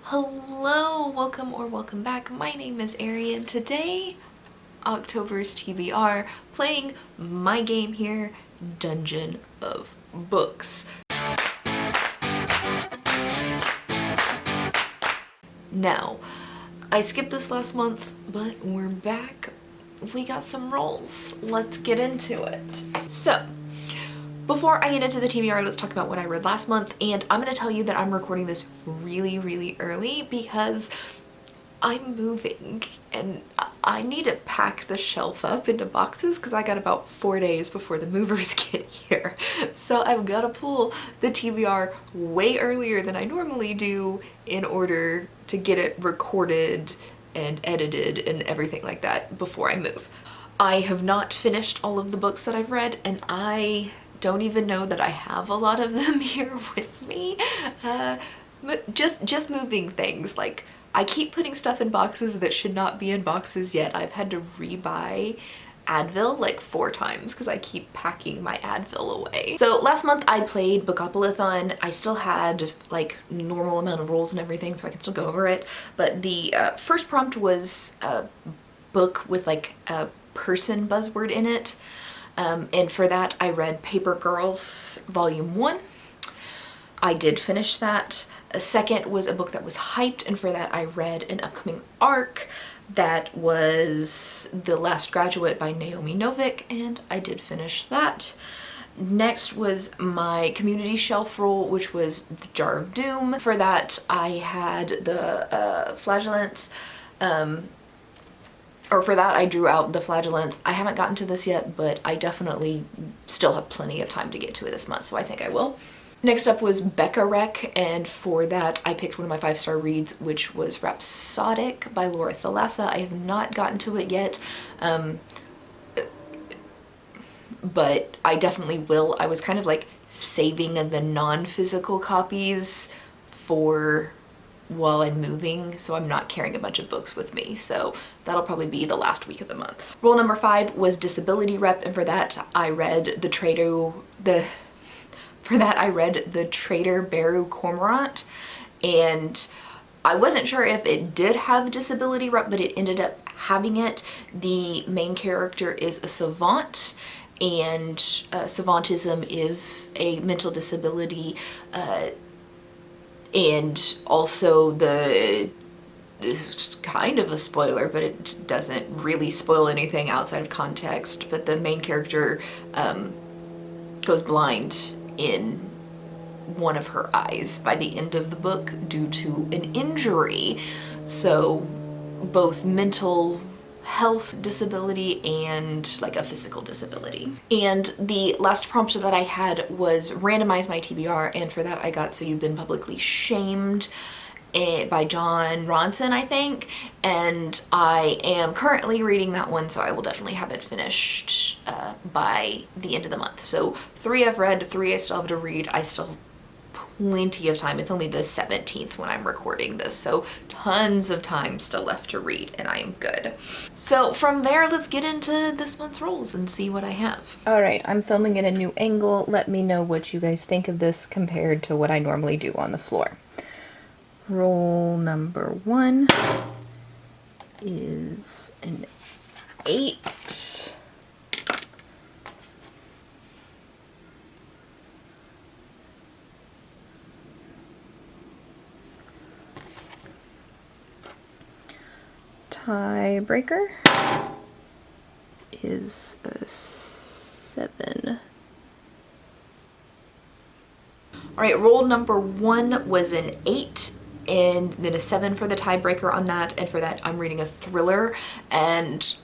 Hello, welcome back. My name is Ari and today, October's TBR, playing my game here, Dungeon of Books. Now, I skipped this last month, but we're back. We got some rolls. Let's get into it. So, before I get into the TBR, let's talk about what I read last month, and I'm going to tell you that I'm recording this really early because I'm moving and I need to pack the shelf up into boxes because I got about 4 days before the movers get here. So I've got to pull the TBR way earlier than I normally do in order to get it recorded and edited and everything like that before I move. I have not finished all of the books that I've read, and I don't even know that I have a lot of them here with me. Just moving things. Like, I keep putting stuff in boxes that should not be in boxes yet. I've had to rebuy Advil like 4 times because I keep packing my Advil away. So last month I played Bookopoly-thon. I still had like normal amount of rolls and everything, so I can still go over it. But the first prompt was a book with like a person buzzword in it. And for that I read Paper Girls Volume 1. I did finish that. A second was a book that was hyped, and for that I read an upcoming arc that was The Last Graduate by Naomi Novik, and I did finish that. Next was my community shelf roll, which was The Jar of Doom. For that I had the Flagellants, or for that I drew out the Flagellants. I haven't gotten to this yet, but I definitely still have plenty of time to get to it this month, so I think I will. Next up was Becca Wreck, and for that I picked one of my 5-star reads, which was Rhapsodic by Laura Thalassa. I have not gotten to it yet, but I definitely will. I was kind of like saving the non-physical copies for while I'm moving, so I'm not carrying a bunch of books with me, so that'll probably be the last week of the month. Roll number 5 was Disability Rep, and for that I read the Trader Beru Cormorant, and I wasn't sure if it did have disability rep, but it ended up having it. The main character is a savant, and savantism is a mental disability, and also this is kind of a spoiler, but it doesn't really spoil anything outside of context, but the main character goes blind in one of her eyes by the end of the book due to an injury. So both mental health disability and like a physical disability. And the last prompt that I had was randomize my TBR, and for that I got So You've Been Publicly Shamed by John Ronson, I think, and I am currently reading that one, so I will definitely have it finished by the end of the month. So 3 I've read, 3 I still have to read. I still have plenty of time. It's only the 17th when I'm recording this, so tons of time still left to read, and I am good. So from there, let's get into this month's rolls and see what I have. Alright, I'm filming at a new angle. Let me know what you guys think of this compared to what I normally do on the floor. Roll number 1 is an 8. Tiebreaker is a 7. Alright, roll number 1 was an 8. And then a 7 for the tiebreaker on that, and for that I'm reading a thriller, and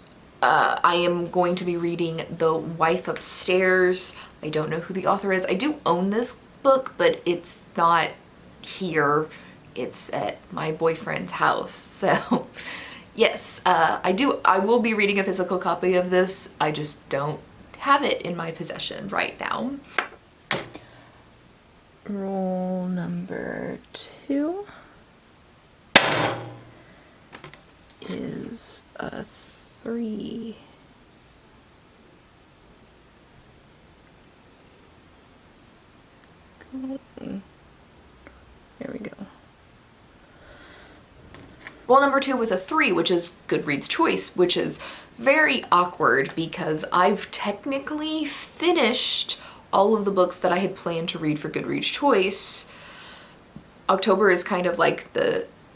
I am going to be reading The Wife Upstairs. I don't know who the author is. I do own this book, but it's not here. It's at my boyfriend's house, so yes, I will be reading a physical copy of this. I just don't have it in my possession right now. Roll number 2 is a 3. There we go. Roll number 2 was a 3, which is Goodreads choice, which is very awkward because I've technically finished all of the books that I had planned to read for Goodreads choice. October is kind of like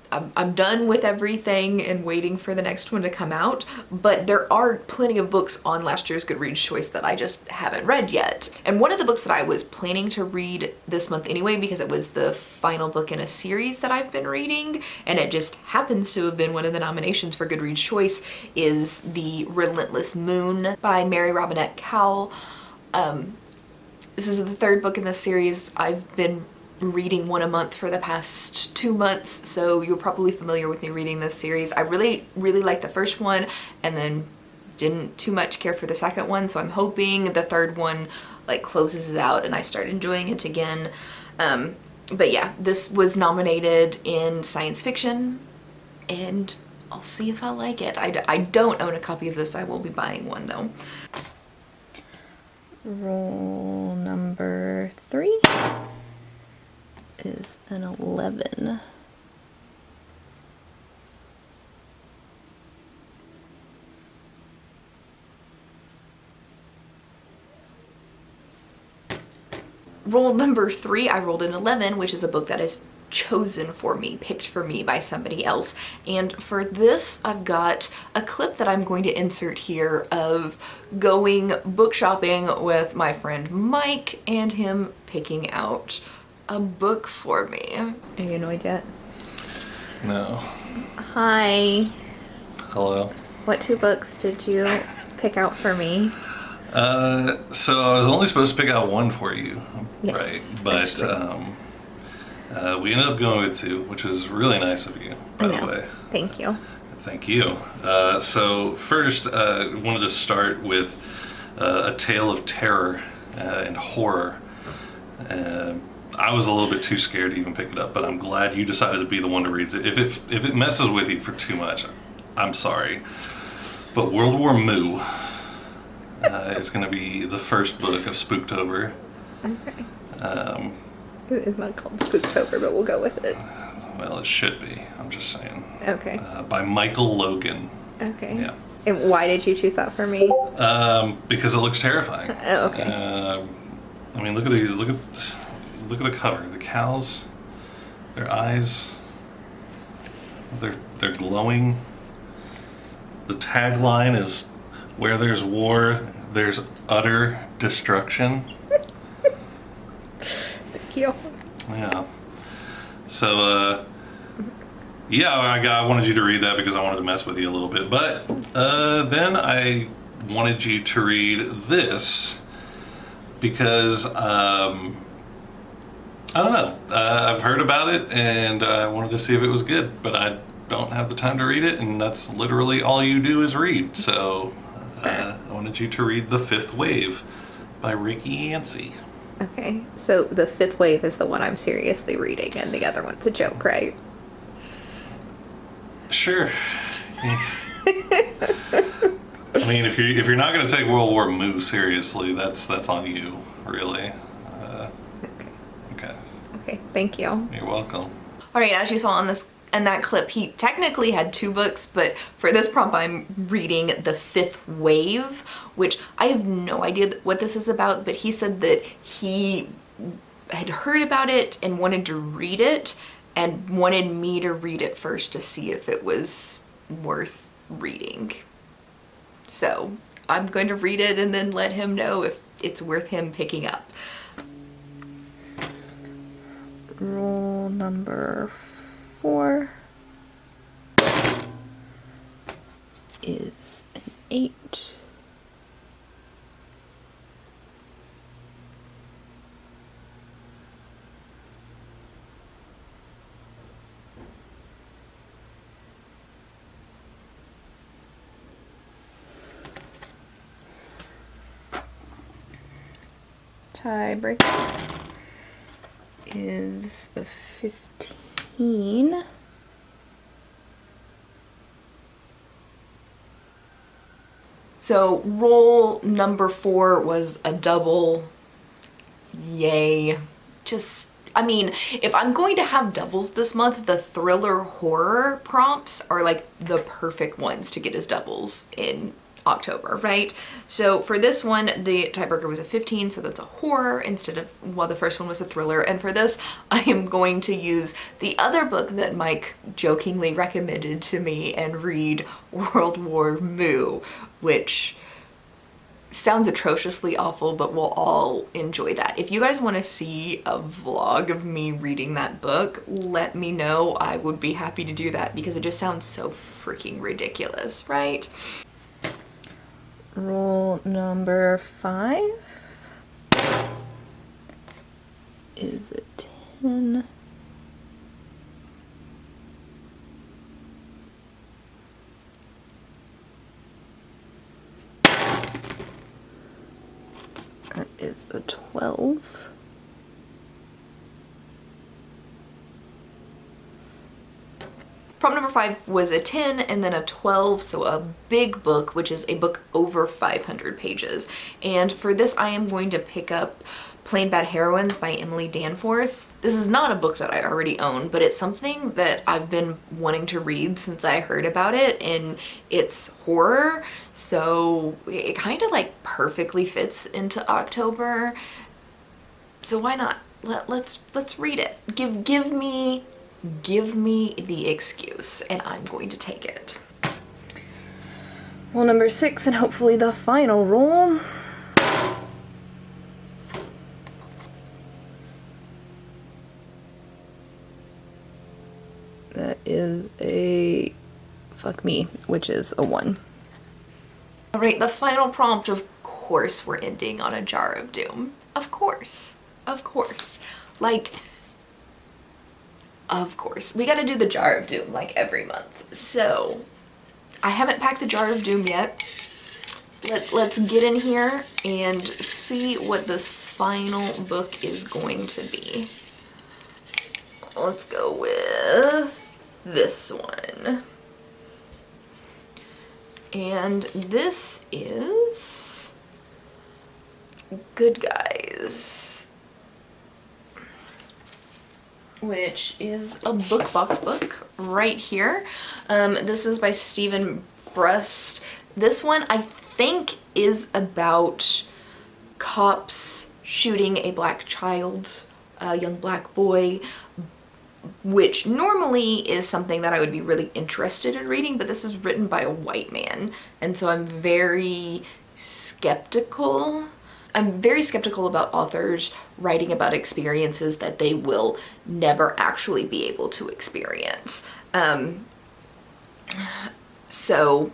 I'm done with everything and waiting for the next one to come out, but there are plenty of books on last year's Goodreads choice that I just haven't read yet. And one of the books that I was planning to read this month anyway, because it was the final book in a series that I've been reading, and it just happens to have been one of the nominations for Goodreads choice, is The Relentless Moon by Mary Robinette Kowal. This is the third book in the series. I've been reading one a month for the past 2 months, so you're probably familiar with me reading this series. I really liked the first one and then didn't too much care for the second one, so I'm hoping the third one like closes it out and I start enjoying it again. But yeah, this was nominated in science fiction and I'll see if I like it. I don't own a copy of this. I will be buying one though. Roll number 3 is an 11. Roll number 3, I rolled an 11, which is a book that is chosen for me, picked for me by somebody else. And for this, I've got a clip that I'm going to insert here of going book shopping with my friend Mike and him picking out a book for me. Are you annoyed yet? No. Hi. Hello. What 2 books did you pick out for me? So I was only supposed to pick out one for you, Yes, right? But we ended up going with 2, which was really nice of you, by the way. Thank you. Thank you. So first, wanted to start with A Tale of Terror and Horror. I was a little bit too scared to even pick it up, but I'm glad you decided to be the one to read it. If it messes with you for too much, I'm sorry. But World War Moo is going to be the first book of Spooktober. Okay. It's not called Spooktober, but we'll go with it. Well, it should be. I'm just saying. Okay. By Michael Logan. Okay. Yeah. And why did you choose that for me? Because it looks terrifying. Oh, okay. I mean, look at these. Look at the cover. The cows, their eyes, they're glowing. The tagline is, "Where there's war, there's utter destruction." Thank you. Yeah. So, yeah, I wanted you to read that because I wanted to mess with you a little bit. But then I wanted you to read this because I don't know. I've heard about it and I wanted to see if it was good, but I don't have the time to read it, and that's literally all you do is read. So I wanted you to read The Fifth Wave by Ricky Yancey. Okay. So The Fifth Wave is the one I'm seriously reading, and the other one's a joke, right? Sure. I mean, if you're not going to take World War Moo seriously, that's on you, really. Okay, thank you. You're welcome. All right, as you saw in that clip, he technically had 2 books, but for this prompt, I'm reading The Fifth Wave, which I have no idea what this is about, but he said that he had heard about it and wanted to read it and wanted me to read it first to see if it was worth reading. So I'm going to read it and then let him know if it's worth him picking up. Roll number 4 is an 8. Tiebreaker is a 15. So roll number 4 was a double. Yay. Just I mean, if I'm going to have doubles this month, the thriller horror prompts are like the perfect ones to get as doubles in October, right? So for this one, the tiebreaker was a 15, so that's a horror instead of, well, the first one was a thriller. And for this, I am going to use the other book that Mike jokingly recommended to me and read, World War Moo, which sounds atrociously awful, but we'll all enjoy that. If you guys want to see a vlog of me reading that book, let me know. I would be happy to do that because it just sounds so freaking ridiculous, right? Roll number 5 is a 10. That is a 12. Prompt number 5 was a 10 and then a 12, so a big book, which is a book over 500 pages. And for this, I am going to pick up Plain Bad Heroines by Emily Danforth. This is not a book that I already own, but it's something that I've been wanting to read since I heard about it, and it's horror, so it kind of like perfectly fits into October. So why not? Let's read it. Give me the excuse, and I'm going to take it. Roll number 6, and hopefully the final roll. That is a fuck me, which is a 1. All right, the final prompt, of course, we're ending on a Jar of Doom. Of course. Like, of course. We gotta do the Jar of Doom like every month. So, I haven't packed the Jar of Doom yet. Let's get in here and see what this final book is going to be. Let's go with this one. And this is Good Guys, which is a book box book right here. This is by Stephen Brust. This one I think is about cops shooting a black child, a young black boy, which normally is something that I would be really interested in reading, but this is written by a white man, and so I'm very skeptical. I'm very skeptical about authors writing about experiences that they will never actually be able to experience. So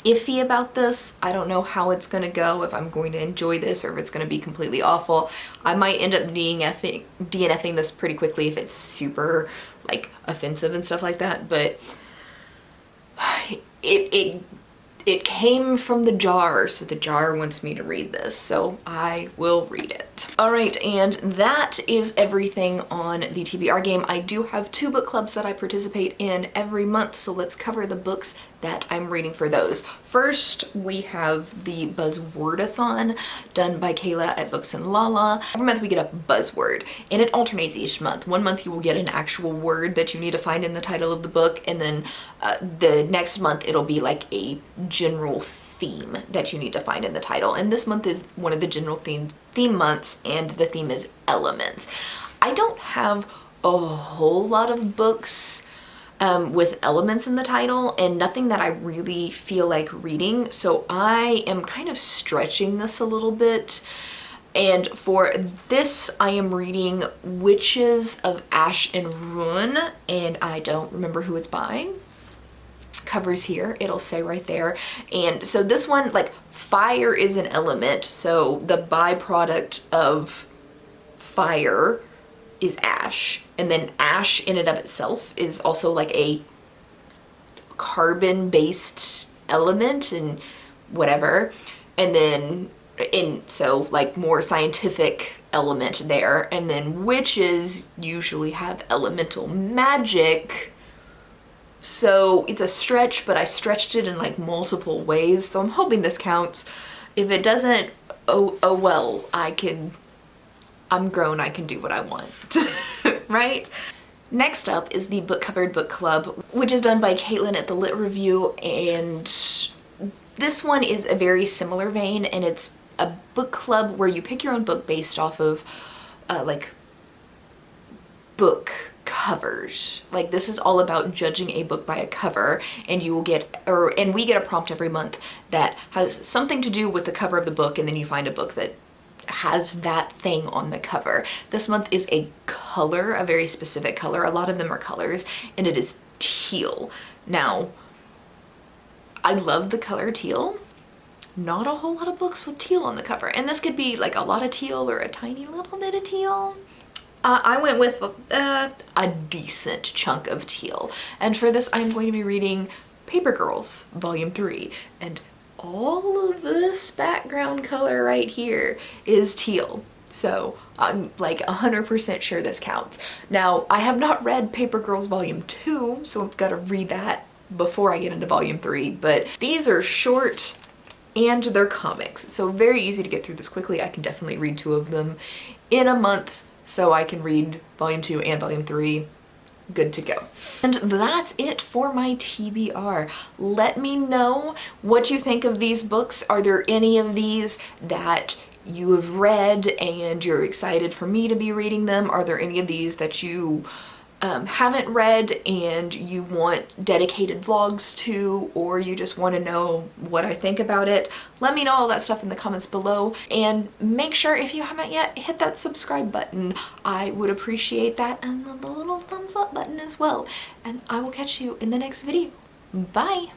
iffy about this. I don't know how it's gonna go, if I'm going to enjoy this or if it's gonna be completely awful. I might end up DNFing this pretty quickly if it's super like offensive and stuff like that, but it came from the jar, so the jar wants me to read this, so I will read it. All right, and that is everything on the TBR game. I do have 2 book clubs that I participate in every month, so let's cover the books that I'm reading for those. First, we have the Buzzwordathon done by Kayla at Books and Lala. Every month we get a buzzword, and it alternates each month. One month you will get an actual word that you need to find in the title of the book, and then the next month it'll be like a general theme that you need to find in the title. And this month is one of the general theme months, and the theme is elements. I don't have a whole lot of books with elements in the title, and nothing that I really feel like reading, so I am kind of stretching this a little bit. And for this, I am reading Witches of Ash and Ruin, and I don't remember who it's by. Covers here, it'll say right there. And so this one, like, fire is an element, so the byproduct of fire is ash, and then ash in and of itself is also like a carbon-based element and whatever, and then so like more scientific element there. And then witches usually have elemental magic, so it's a stretch, but I stretched it in like multiple ways, so I'm hoping this counts. If it doesn't, oh well, I I'm grown, I can do what I want, right? Next up is the Book Covered Book Club, which is done by Caitlin at The Lit Review, and this one is a very similar vein, and it's a book club where you pick your own book based off of like book covers. Like, this is all about judging a book by a cover, and you will get, and we get a prompt every month that has something to do with the cover of the book, and then you find a book that has that thing on the cover. This month is a color, a very specific color. A lot of them are colors, and it is teal. Now, I love the color teal. Not a whole lot of books with teal on the cover, and this could be like a lot of teal or a tiny little bit of teal. I went with a decent chunk of teal, and for this I'm going to be reading Paper Girls Volume 3, and all of this background color right here is teal. So I'm like 100% sure this counts. Now, I have not read Paper Girls Volume 2, so I've got to read that before I get into Volume 3, but these are short and they're comics, so very easy to get through this quickly. I can definitely read 2 of them in a month, so I can read Volume 2 and Volume 3. Good to go. And that's it for my TBR. Let me know what you think of these books. Are there any of these that you have read and you're excited for me to be reading them? Are there any of these that you haven't read and you want dedicated vlogs to, or you just want to know what I think about it? Let me know all that stuff in the comments below, and make sure, if you haven't yet, hit that subscribe button. I would appreciate that, and the little thumbs up button as well. And I will catch you in the next video. Bye!